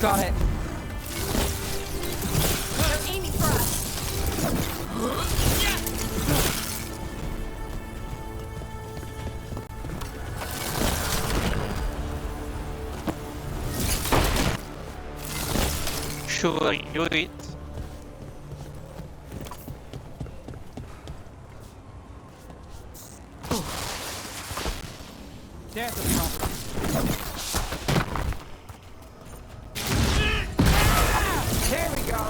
Got it. They're aiming for us. Sure, you it. There's a problem. There we go.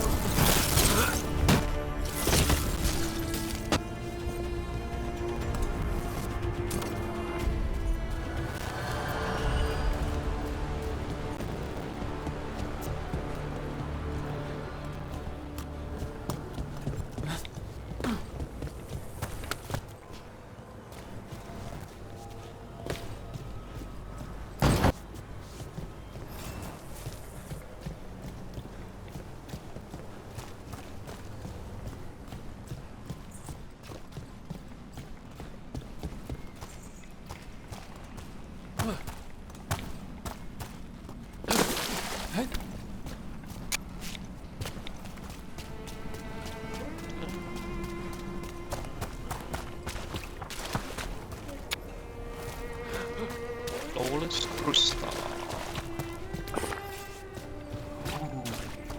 Flawless crystal.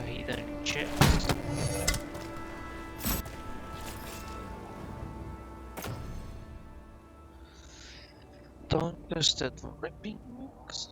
Hidden chest. Don't use that ripping mix.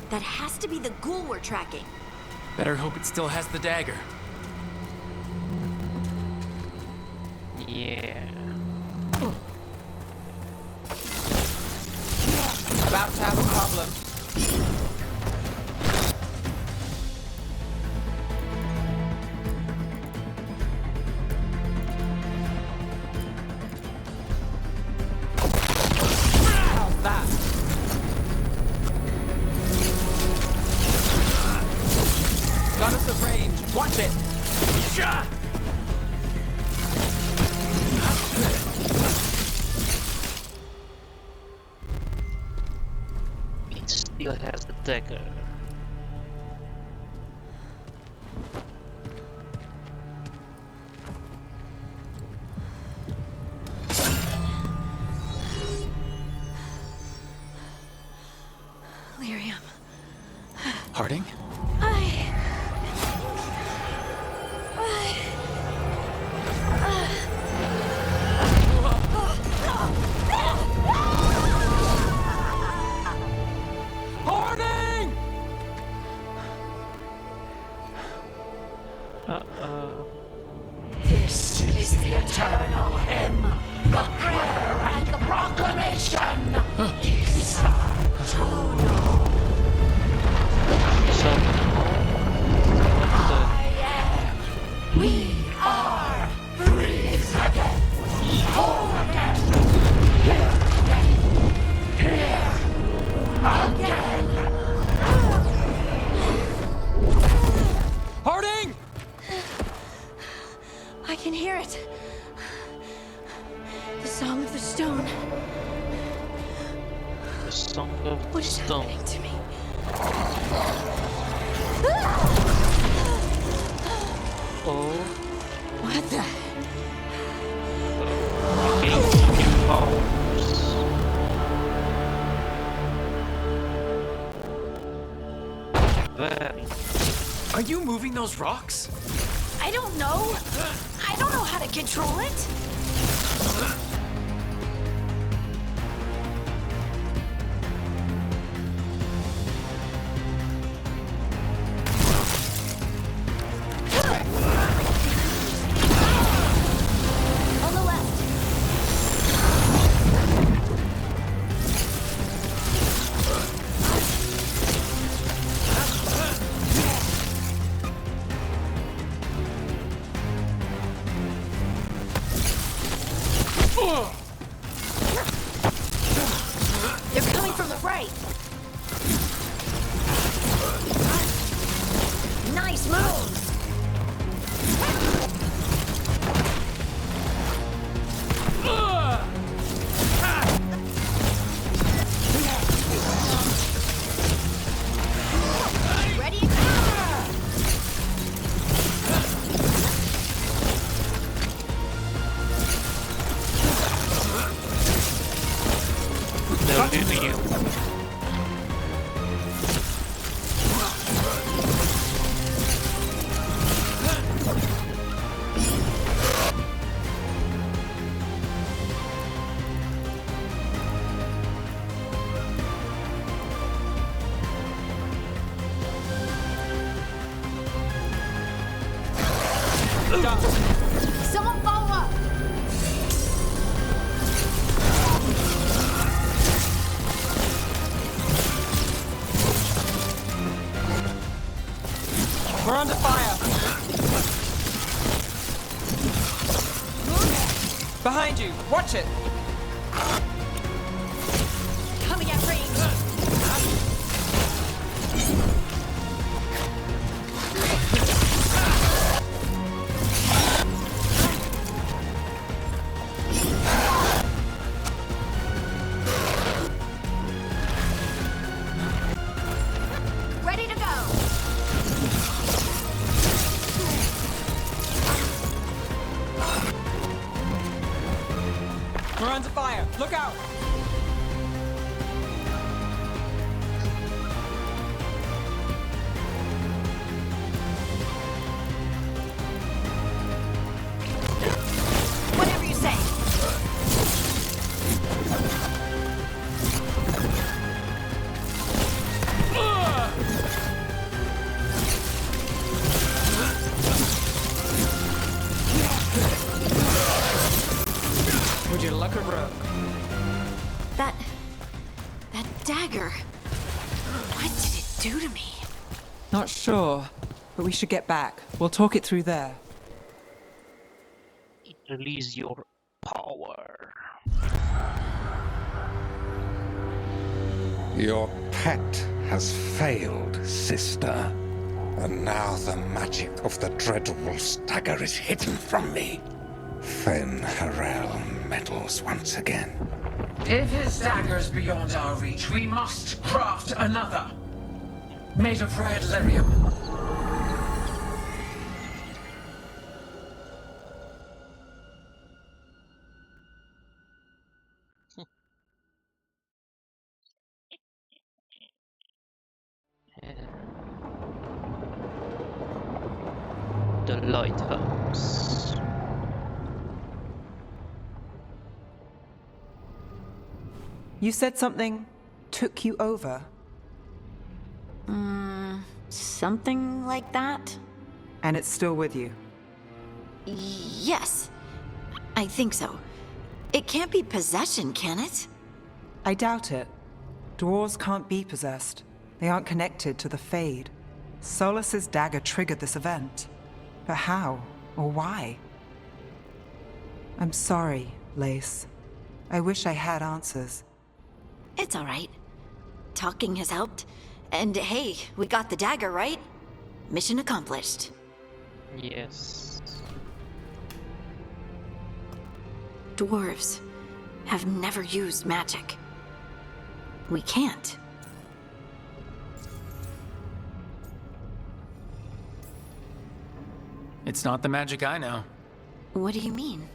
That has to be the ghoul we're tracking. Better hope it still has the dagger. Yeah. About to have a problem. How's that? Got us a range. Watch it. It still has the dagger. Lyrium. Harding? Harding! This is the eternal hymn, the prayer and the proclamation. Is to know I am. We are free again. Whole again. Here again. Here again. Harding! I can hear it. The song of the stone. Song of What is Stone. happening to me? Oh, What the? ancient powers. Very. Are you moving those rocks? I don't know. I don't know how to control it. On the left. They're coming from the right. Nice moves. Ready? They're leading you. Someone follow up. We're under fire. Behind you. Watch it. Coming at range. Ready to go. We're under fire. Look out. Whatever you say. Would you luck or broke? That dagger. What did it do to me? Not sure, but we should get back. We'll talk it through there. Release your power. Your pet has failed, sister. And now the magic of the Dreadwolf's dagger is hidden from me. Fen Harel meddles once again. If his dagger's beyond our reach, we must craft another. Made of red lyrium. The lighthouse. You said something took you over, Something like that? and it's still with you. Yes. I think so. It can't be possession, can it? I doubt it. Dwarves can't be possessed. They aren't connected to the Fade. Solus's dagger triggered this event. But how? Or why? I'm sorry, Lace. I wish I had answers. It's all right. Talking has helped. And hey, we got the dagger, right? Mission accomplished. Yes. Dwarves have never used magic. we can't. It's not the magic I know. What do you mean?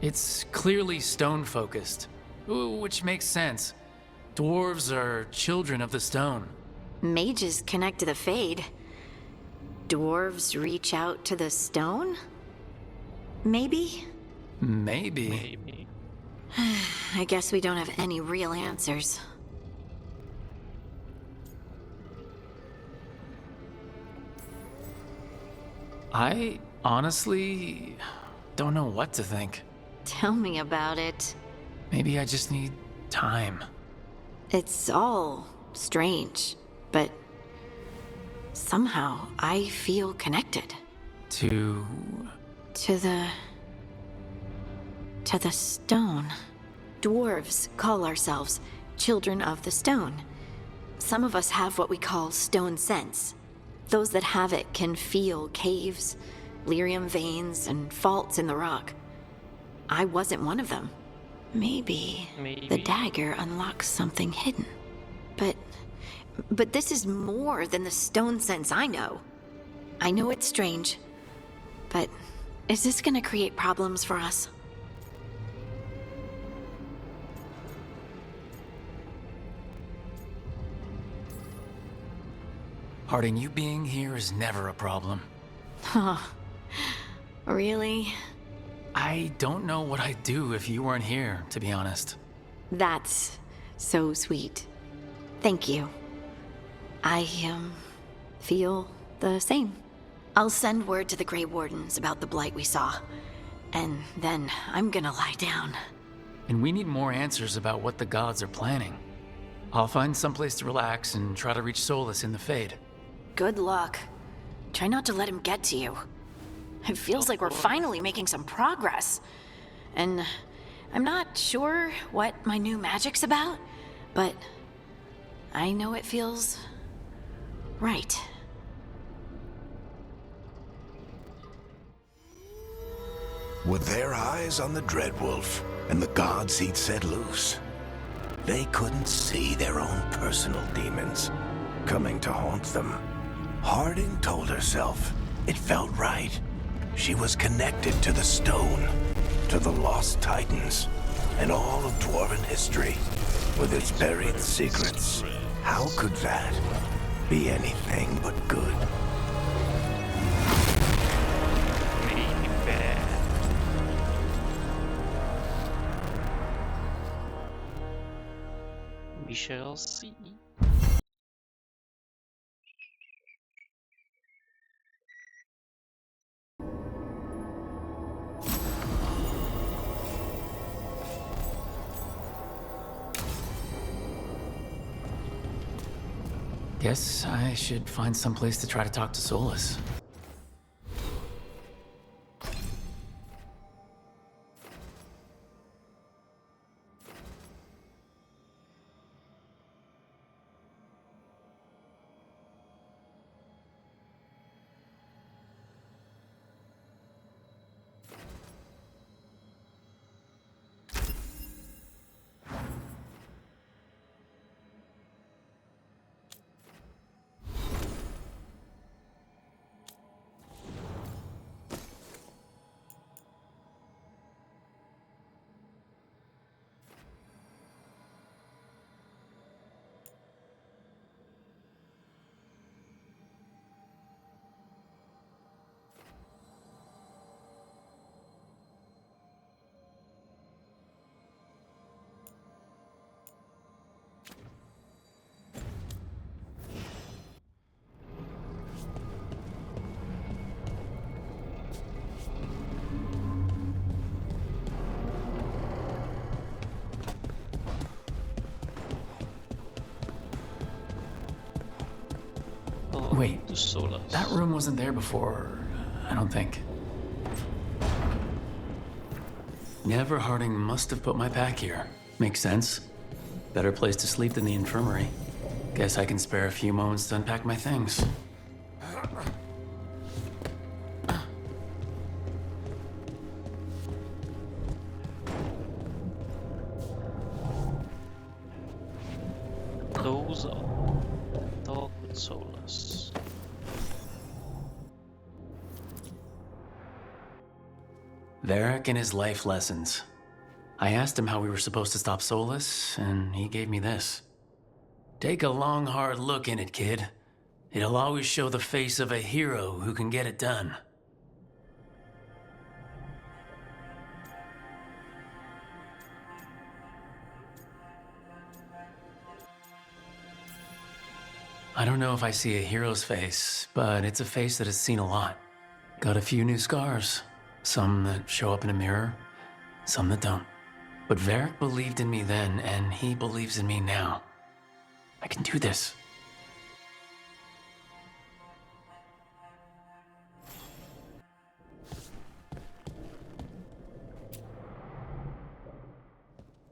It's clearly stone-focused, which makes sense. Dwarves are children of the stone. Mages connect to the Fade. Dwarves reach out to the stone? Maybe? Maybe. Maybe. I guess we don't have any real answers. I honestly don't know what to think. Tell me about it. Maybe I just need time. It's all strange, but somehow I feel connected. To... To the stone. Dwarves call ourselves children of the stone. Some of us have what we call stone sense. Those that have it can feel caves, lyrium veins, and faults in the rock. I wasn't one of them. Maybe the dagger unlocks something hidden. But this is more than the stone sense I know. I know it's strange, but is this gonna create problems for us? Harding, you being here is never a problem. Huh. Really? I don't know what I'd do if you weren't here, to be honest. That's so sweet. Thank you. I, feel the same. I'll send word to the Grey Wardens about the blight we saw. And then I'm gonna lie down. And we need more answers about what the gods are planning. I'll find someplace to relax and try to reach Solus in the Fade. Good luck. Try not to let him get to you. It feels like we're finally making some progress. And I'm not sure what my new magic's about, but I know it feels right. With their eyes on the Dreadwolf and the gods he'd set loose, they couldn't see their own personal demons coming to haunt them. Harding told herself it felt right. She was connected to the stone, to the lost titans, and all of Dwarven history, with its buried secrets. How could that be anything but good? Really bad. We shall see. Guess I should find someplace to try to talk to Solus. Wait, To Solus. that room wasn't there before, I don't think. Never Harding must have put my pack here. Makes sense. Better place to sleep than the infirmary. Guess I can spare a few moments to unpack my things. So, talk with Solus. Varric and his life lessons. I asked him how we were supposed to stop Solus, and he gave me this. Take a long, hard look in it, kid. It'll always show the face of a hero who can get it done. I don't know if I see a hero's face, but it's a face that has seen a lot. Got a few new scars. Some that show up in a mirror, some that don't. But Varric believed in me then, and he believes in me now. I can do this.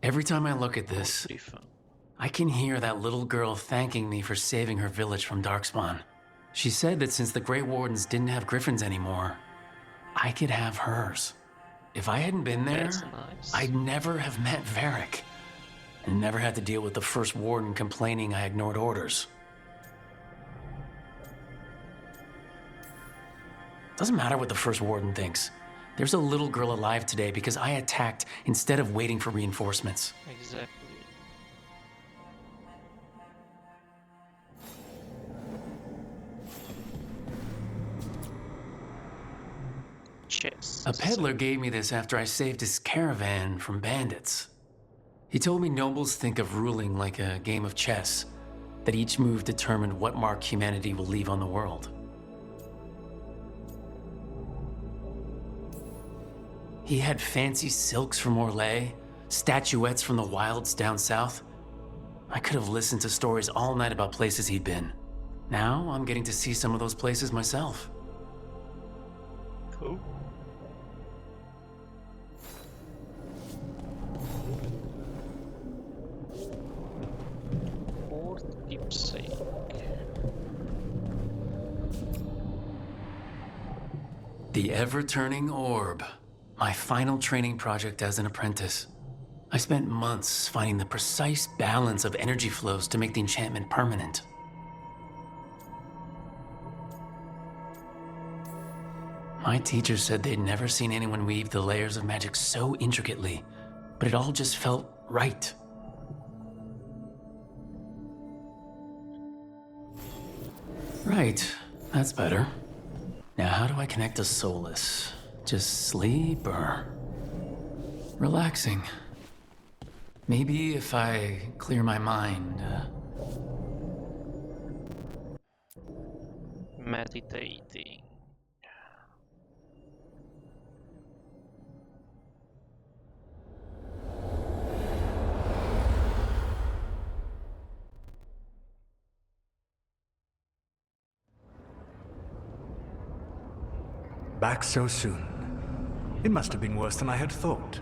Every time I look at this, Pretty fun. I can hear that little girl thanking me for saving her village from Darkspawn. She said that since the Grey Wardens didn't have griffins anymore, I could have hers. If I hadn't been there, That's nice. I'd never have met Varric, and never had to deal with the first warden complaining I ignored orders. Doesn't matter what the first warden thinks. There's a little girl alive today because I attacked instead of waiting for reinforcements. Exactly. Chess. A peddler gave me this after I saved his caravan from bandits. He told me nobles think of ruling like a game of chess, that each move determined what mark humanity will leave on the world. He had fancy silks from Orlais, statuettes from the wilds down south. I could have listened to stories all night about places he'd been. Now I'm getting to see some of those places myself. Cool. For keep's sake. The ever-turning orb. My final training project as an apprentice. I spent months finding the precise balance of energy flows to make the enchantment permanent. My teacher said they'd never seen anyone weave the layers of magic so intricately, but it all just felt right. Right, that's better. Now how do I connect to Solus? Just sleep or relaxing? Maybe if I clear my mind. Meditating. Back so soon. It must have been worse than I had thought.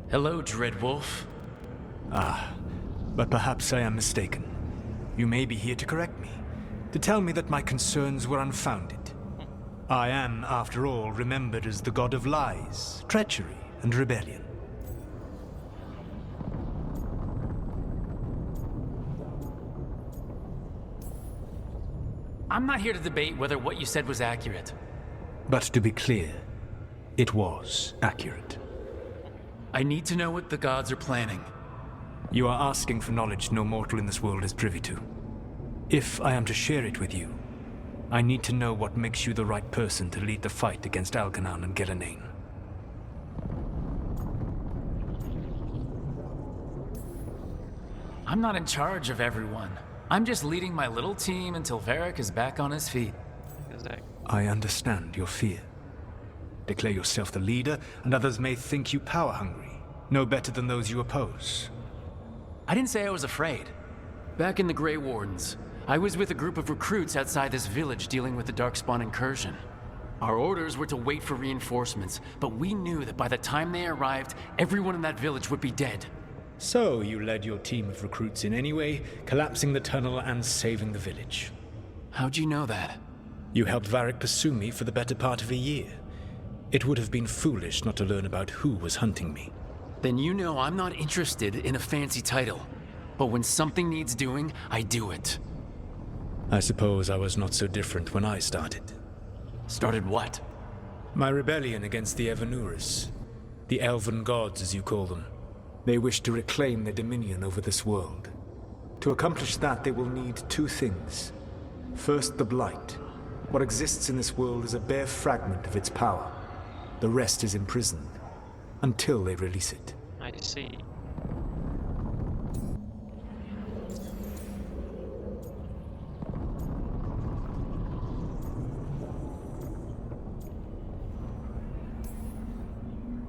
Hello, Dreadwolf. Ah, but perhaps I am mistaken. You may be here to correct me, to tell me that my concerns were unfounded. I am, after all, remembered as the god of lies, treachery, and rebellion. I'm not here to debate whether what you said was accurate. But to be clear, it was accurate. I need to know what the gods are planning. You are asking for knowledge no mortal in this world is privy to. If I am to share it with you, I need to know what makes you the right person to lead the fight against Algernon and Geranane. I'm not in charge of everyone. I'm just leading my little team until Varric is back on his feet. Exactly. I understand your fear. Declare yourself the leader, and others may think you power-hungry, no better than those you oppose. I didn't say I was afraid. Back in the Grey Wardens, I was with a group of recruits outside this village dealing with the Darkspawn incursion. Our orders were to wait for reinforcements, but we knew that by the time they arrived, everyone in that village would be dead. So you led your team of recruits in any way, collapsing the tunnel and saving the village. How'd you know that? You helped Varric pursue me for the better part of a year. It would have been foolish not to learn about who was hunting me. Then you know I'm not interested in a fancy title. but when something needs doing, I do it. I suppose I was not so different when I started. Started what? My rebellion against the Evanuris. The elven gods, as you call them. They wish to reclaim their dominion over this world. To accomplish that, they will need two things. First, the Blight. What exists in this world is a bare fragment of its power. The rest is imprisoned, until they release it. I see.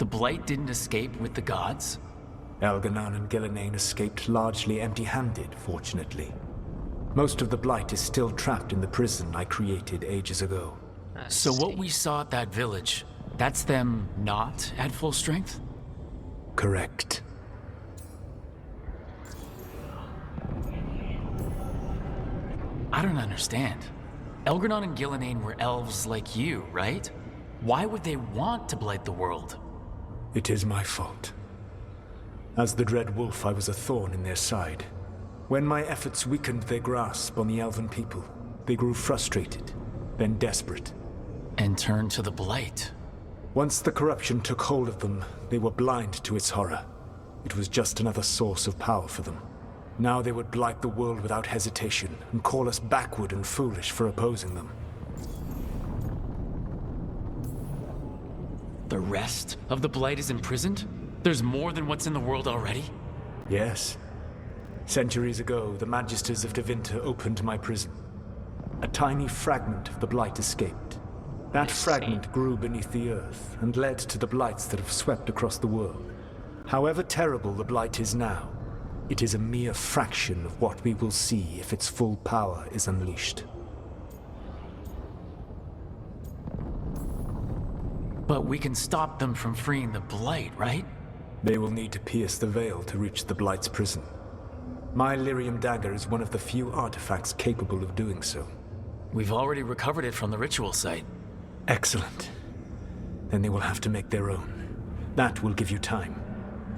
The Blight didn't escape with the gods? Elganon and Gillenane escaped largely empty-handed, fortunately. Most of the Blight is still trapped in the prison I created ages ago. So what we saw at that village, that's them not at full strength? Correct. I don't understand. Elganon and Gillenane were elves like you, right? Why would they want to blight the world? It is my fault. As the Dread Wolf, I was a thorn in their side. When my efforts weakened their grasp on the elven people, they grew frustrated, then desperate. And turned to the Blight. Once the corruption took hold of them, they were blind to its horror. It was just another source of power for them. Now they would blight the world without hesitation, and call us backward and foolish for opposing them. The rest of the Blight is imprisoned? There's more than what's in the world already? Yes. Centuries ago, the Magisters of Tevinter opened my prison. A tiny fragment of the Blight escaped. That fragment grew beneath the earth and led to the Blights that have swept across the world. However terrible the Blight is now, it is a mere fraction of what we will see if its full power is unleashed. But we can stop them from freeing the Blight, right? They will need to pierce the veil to reach the Blight's prison. My Lyrium dagger is one of the few artifacts capable of doing so. We've already recovered it from the ritual site. Excellent. Then they will have to make their own. That will give you time.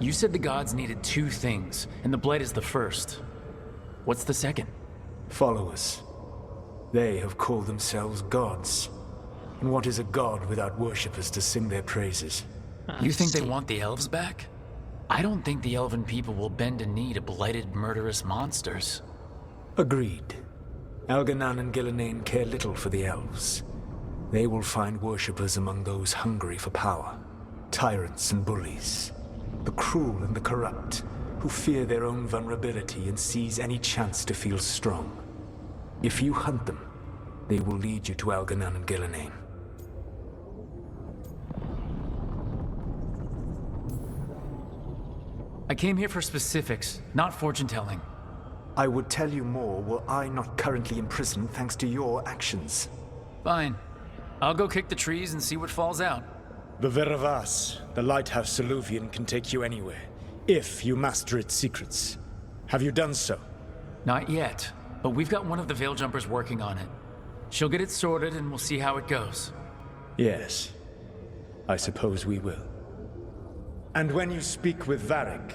You said the gods needed two things, and the Blight is the first. What's the second? Followers. They have called themselves gods. And what is a god without worshippers to sing their praises? You think they want the elves back? I don't think the elven people will bend a knee to blighted, murderous monsters. Agreed. Elganon and Gillenane care little for the elves. They will find worshippers among those hungry for power. Tyrants and bullies. The cruel and the corrupt, who fear their own vulnerability and seize any chance to feel strong. If you hunt them, they will lead you to Elganon and Gillenane. I came here for specifics, not fortune-telling. I would tell you more were I not currently imprisoned thanks to your actions. Fine. I'll go kick the trees and see what falls out. The Veravas, the lighthouse Soluvian, can take you anywhere, if you master its secrets. Have you done so? Not yet, but we've got one of the Veil Jumpers working on it. She'll get it sorted and we'll see how it goes. Yes. I suppose we will. And when you speak with Varric,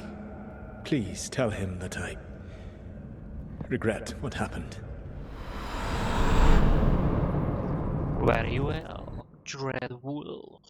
please tell him that I regret what happened. Very well, Dread Wolf.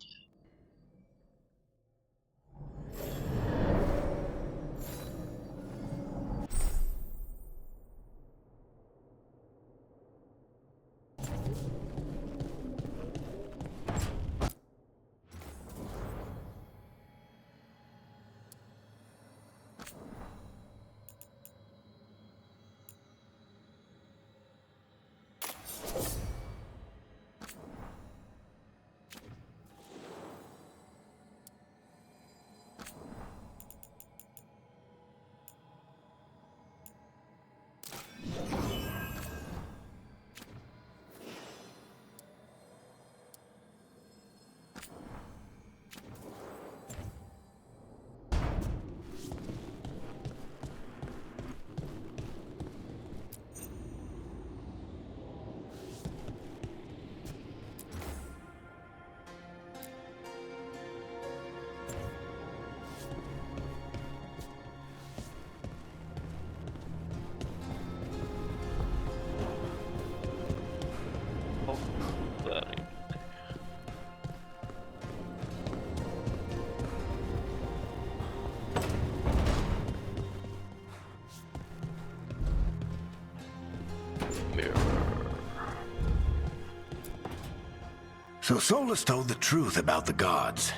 So Solus told the truth about the gods.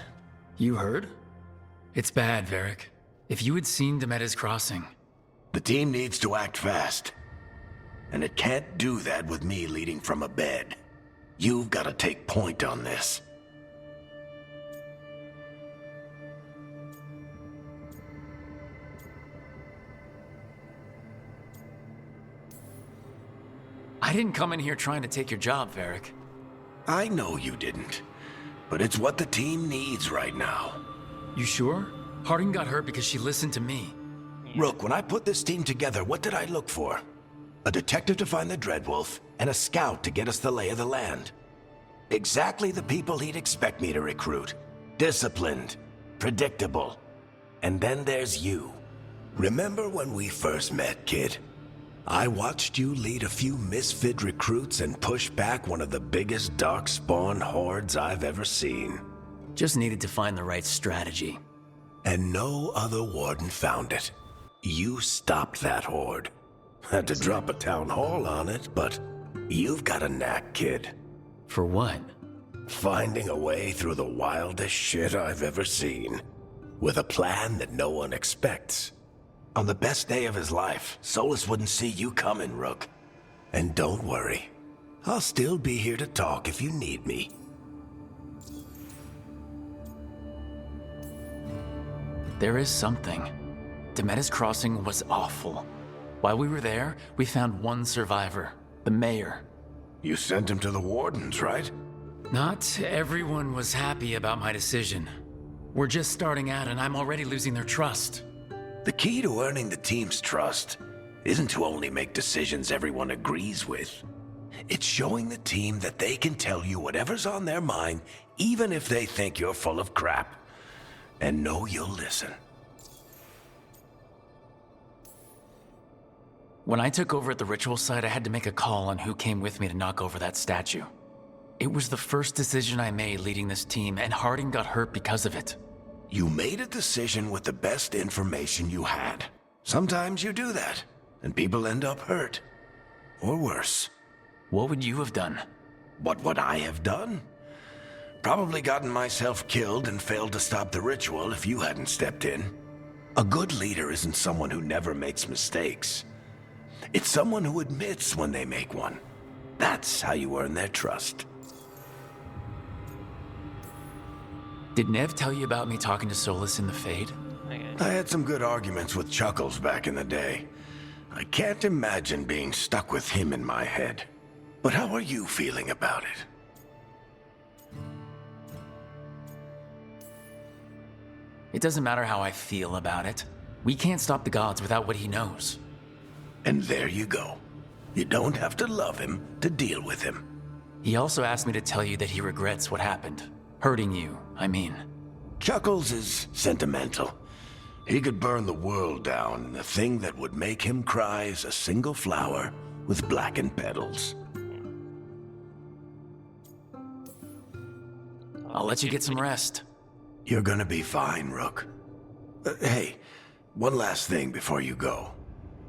You heard? It's bad, Varric. If you had seen Demeter's crossing... The team needs to act fast. And it can't do that with me leading from a bed. You've got to take point on this. I didn't come in here trying to take your job, Varric. I know you didn't. But it's what the team needs right now. You sure? Harding got hurt because she listened to me. Rook, when I put this team together, what did I look for? A detective to find the Dreadwolf, and a scout to get us the lay of the land. Exactly the people he'd expect me to recruit. Disciplined, predictable. And then there's you. Remember when we first met, kid? I watched you lead a few misfit recruits and push back one of the biggest darkspawn hordes I've ever seen. Just needed to find the right strategy. And no other warden found it. You stopped that horde. Had to drop a town hall on it, but you've got a knack, kid. For what? Finding a way through the wildest shit I've ever seen. With a plan that no one expects. On the best day of his life, Solus wouldn't see you coming, Rook. And don't worry. I'll still be here to talk if you need me. There is something. Demeter's crossing was awful. While we were there, we found one survivor, the mayor. You sent him to the wardens, right? Not everyone was happy about my decision. We're just starting out and I'm already losing their trust. The key to earning the team's trust isn't to only make decisions everyone agrees with. It's showing the team that they can tell you whatever's on their mind, even if they think you're full of crap. And know you'll listen. When I took over at the ritual site, I had to make a call on who came with me to knock over that statue. It was the first decision I made leading this team, and Harding got hurt because of it. You made a decision with the best information you had. Sometimes you do that, and people end up hurt. Or worse. What would you have done? What would I have done? Probably gotten myself killed and failed to stop the ritual if you hadn't stepped in. A good leader isn't someone who never makes mistakes. It's someone who admits when they make one. That's how you earn their trust. Did Nev tell you about me talking to Solus in the Fade? I had some good arguments with Chuckles back in the day. I can't imagine being stuck with him in my head. But how are you feeling about it? It doesn't matter how I feel about it. We can't stop the gods without what he knows. And there you go. You don't have to love him to deal with him. He also asked me to tell you that he regrets what happened. Hurting you, I mean. Chuckles is sentimental. He could burn the world down, and the thing that would make him cry is a single flower with blackened petals. I'll let you get some rest. You're gonna be fine, Rook. Hey, one last thing before you go.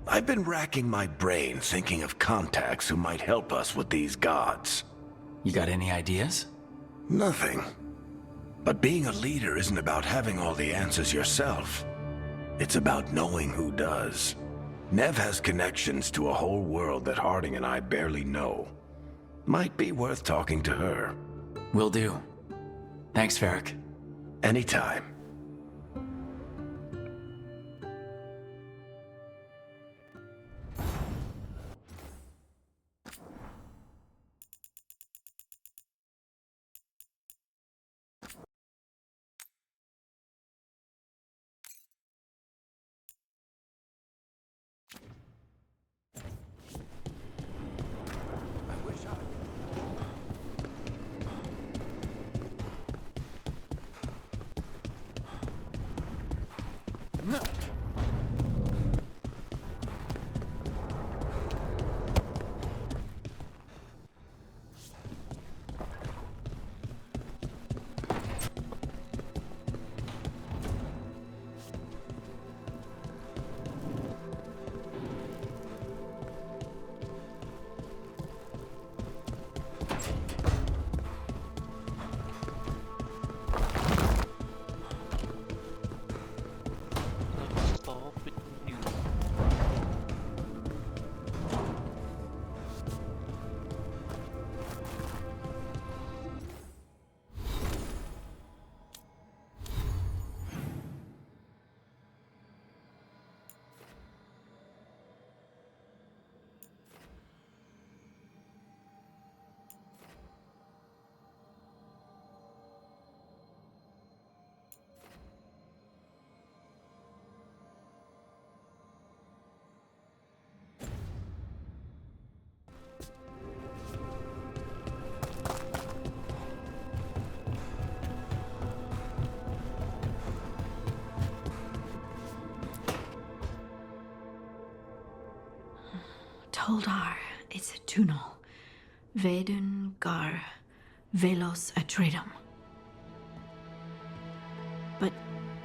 I've been racking my brain thinking of contacts who might help us with these gods. You got any ideas? Nothing. But being a leader isn't about having all the answers yourself. It's about knowing who does. Nev has connections to a whole world that Harding and I barely know. Might be worth talking to her. Will do. Thanks, Varric. Anytime. Toldar, it's a tunel. Vedun gar velos atredum. But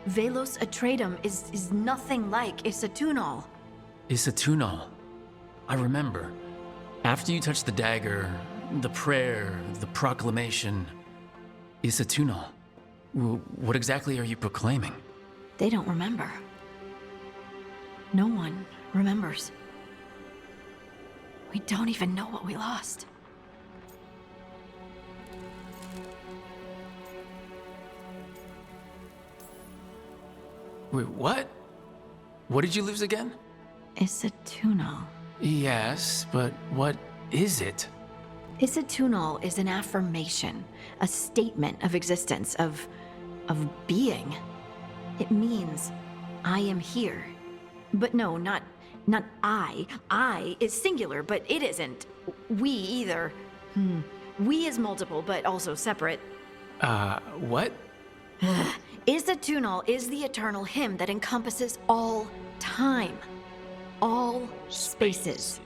velos atredum is nothing like Isatunal. Isatunal. I remember. After you touched the dagger, the prayer, the proclamation. Isatunal. What exactly are you proclaiming? They don't remember. No one remembers. We don't even know what we lost. Wait, what? What did you lose again? Isatunal. Yes, but what is it? Isatunal is an affirmation, a statement of existence, of being. It means, I am here. But no, not I. I is singular, but it isn't. We either. We is multiple, but also separate. What? Isatunal is the eternal hymn that encompasses all time. All spaces.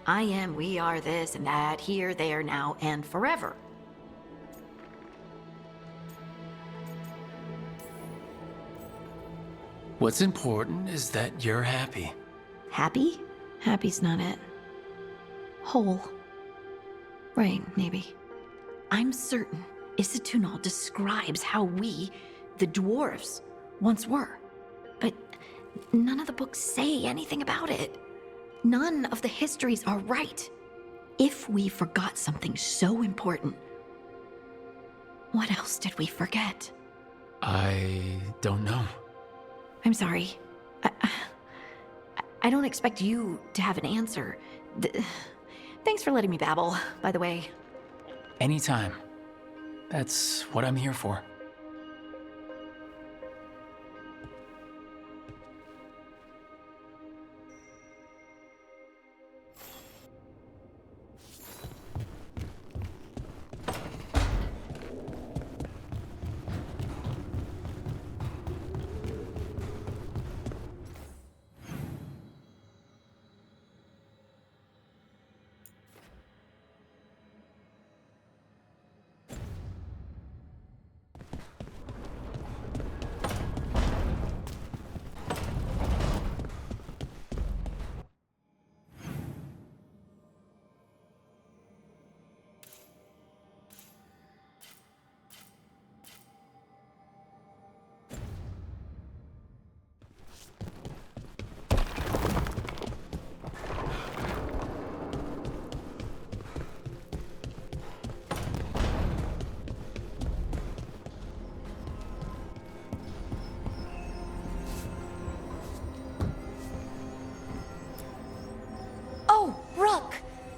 I am, we are, this and that, here, there, now, and forever. What's important is that you're happy. Happy? Happy's not it. Whole. Right, maybe. I'm certain Isatunal describes how we, the dwarves, once were. But none of the books say anything about it. None of the histories are right. If we forgot something so important, what else did we forget? I don't know. I'm sorry. I don't expect you to have an answer. Thanks for letting me babble, by the way. Anytime. That's what I'm here for.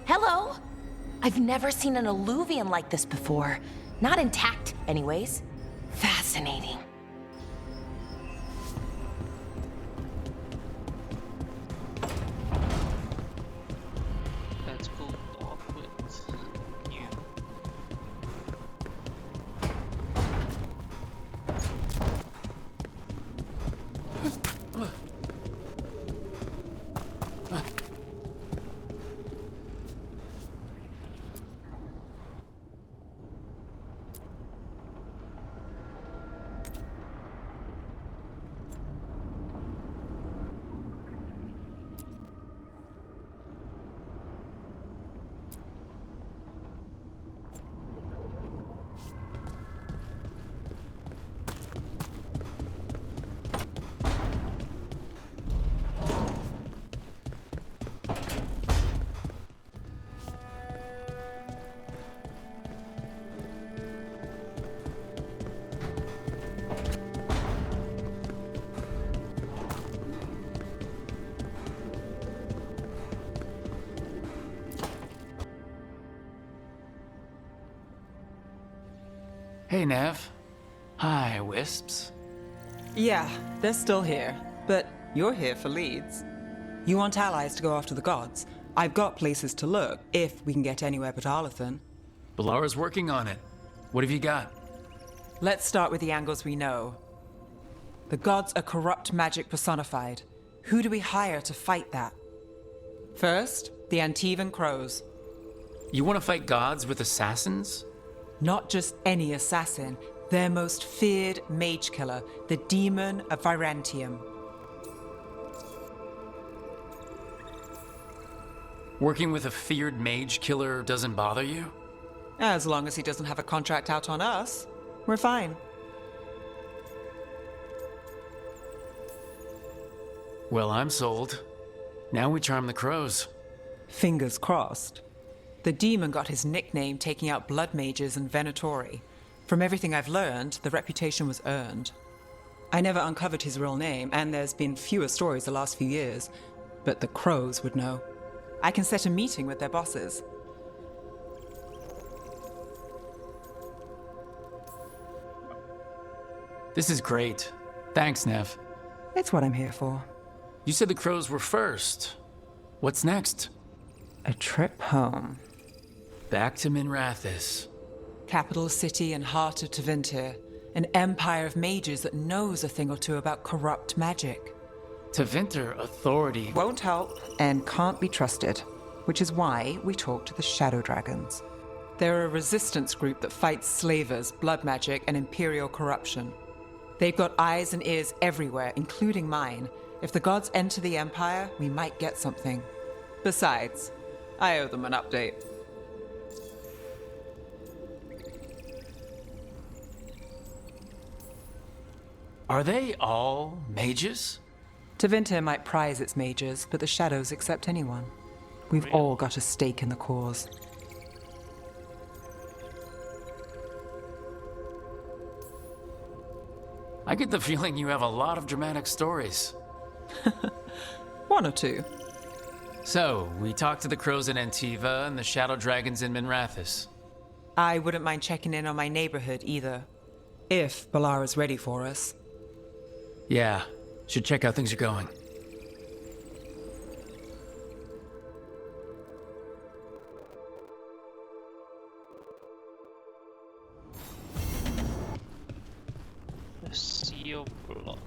Hello? I've never seen an alluvium like this before. Not intact, anyways. Fascinating. Let's go off with you. Hey, Nev. Hi, Wisps. Yeah, they're still here, but you're here for leads. You want allies to go after the gods? I've got places to look, if we can get anywhere but Arlathan. Balara's working on it. What have you got? Let's start with the angles we know. The gods are corrupt magic personified. Who do we hire to fight that? First, The Antivan Crows. You want to fight gods with assassins? Not just any assassin, their most feared mage killer, the Demon of Virantium. Working with a feared mage killer doesn't bother you? As long as he doesn't have a contract out on us, we're fine. Well, I'm sold. Now we charm the crows. Fingers crossed. The demon got his nickname taking out blood mages and Venatori. From everything I've learned, the reputation was earned. I never uncovered his real name, and there's been fewer stories the last few years, but the crows would know. I can set a meeting with their bosses. This is great. Thanks, Nev. It's what I'm here for. You said the crows were first. What's next? A trip home. Back to Minrathous. Capital city and heart of Tevinter. An empire of mages that knows a thing or two about corrupt magic. Tevinter authority Won't help and can't be trusted, which is why we talk to the Shadow Dragons. They're a resistance group that fights slavers, blood magic, and imperial corruption. They've got eyes and ears everywhere, including mine. If the gods enter the Empire, we might get something. Besides, I owe them an update. Are they all mages? Tevinter might prize its mages, but the Shadows accept anyone. We've all got a stake in the cause. I get the feeling you have a lot of dramatic stories. One or two. So, we talked to the crows in Antiva and the shadow dragons in Minrathous. I wouldn't mind checking in on my neighborhood either. If Balara's ready for us. Yeah, should check how things are going. The Sea of Blood.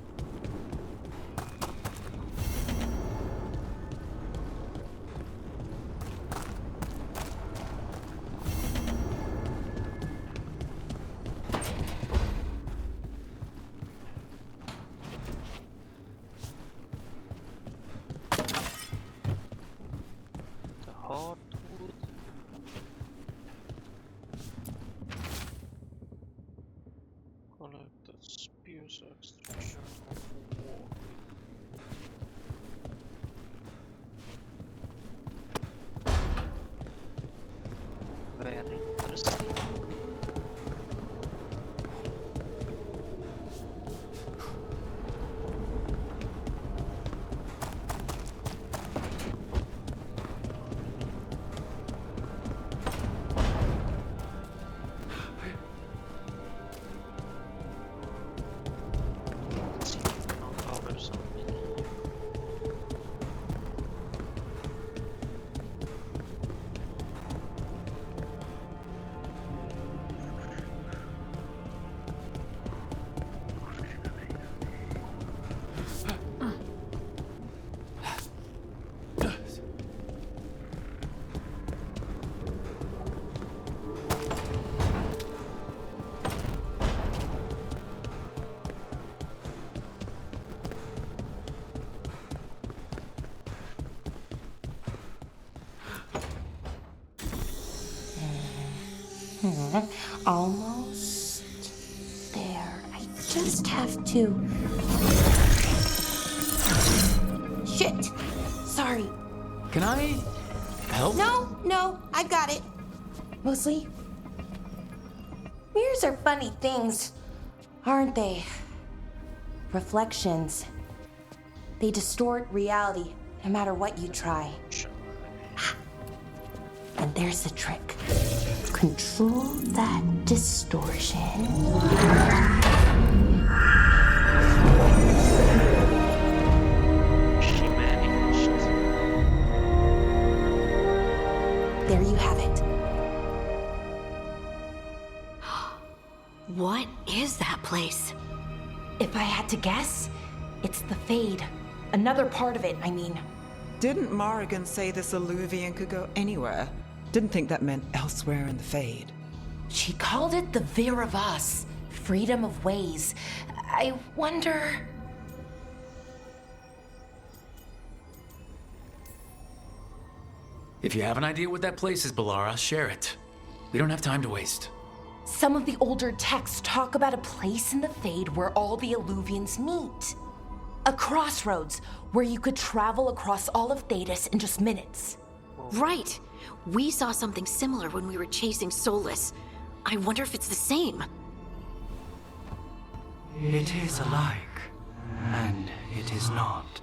The hardwood. Collect the spears extraction of war. Very interesting. Let's see if we can uncover something. Almost there. I just have to. Shit! Sorry. Can I help? No, I've got it. Mostly. Mirrors are funny things, aren't they? Reflections. They distort reality no matter what you try. And there's the trick. Control that distortion. She managed. There you have it. What is that place? If I had to guess, it's the Fade. Another part of it, I mean. Didn't Morrigan say this Illuvian could go anywhere? Didn't think that meant elsewhere in the Fade. She called it the Vir of Us, freedom of ways. I wonder... If you have an idea what that place is, Balara, share it. We don't have time to waste. Some of the older texts talk about a place in the Fade where all the Illuvians meet. A crossroads where you could travel across all of Thedas in just minutes. Right. We saw something similar when we were chasing Solus. I wonder if it's the same. It is alike, and it is not.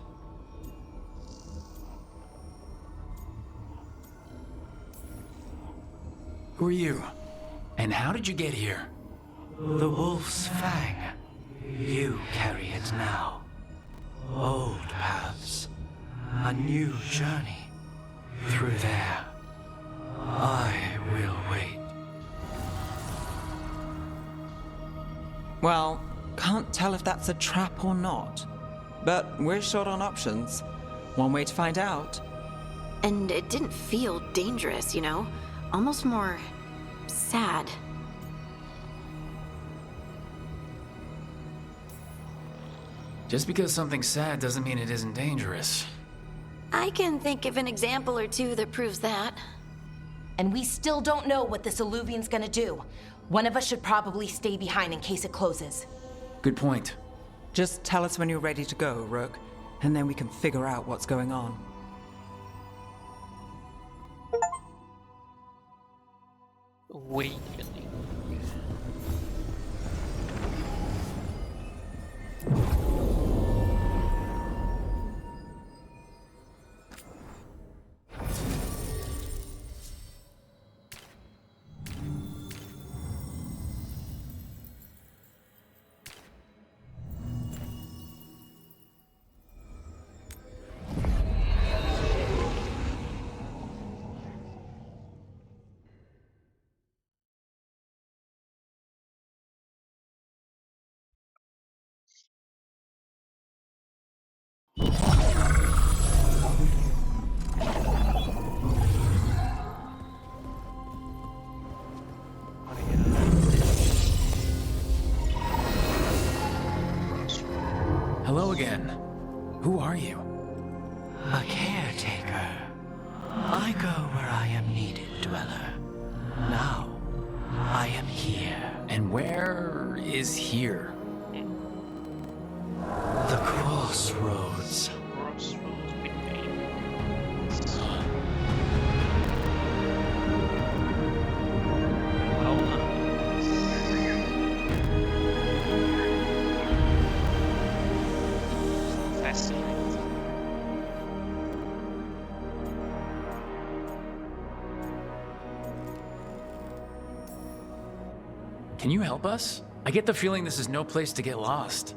Who are you? And how did you get here? The Wolf's Fang. You carry it now. Old paths. A new journey. Through there. I will wait. Well, can't tell if that's a trap or not. But we're short on options. One way to find out. And it didn't feel dangerous, you know? Almost more... sad. Just because something's sad doesn't mean it isn't dangerous. I can think of an example or two that proves that. And we still don't know what this Illuvian's gonna do. One of us should probably stay behind in case it closes. Good point. Just tell us when you're ready to go, Rook, and then we can figure out what's going on. Awakening. Hello again. Who are you? A caretaker. I go where I am needed, Dweller. Now, I am here. And where is here? The crossroads. Crossroads between. Well, fascinating. Can you help us? I get the feeling this is no place to get lost.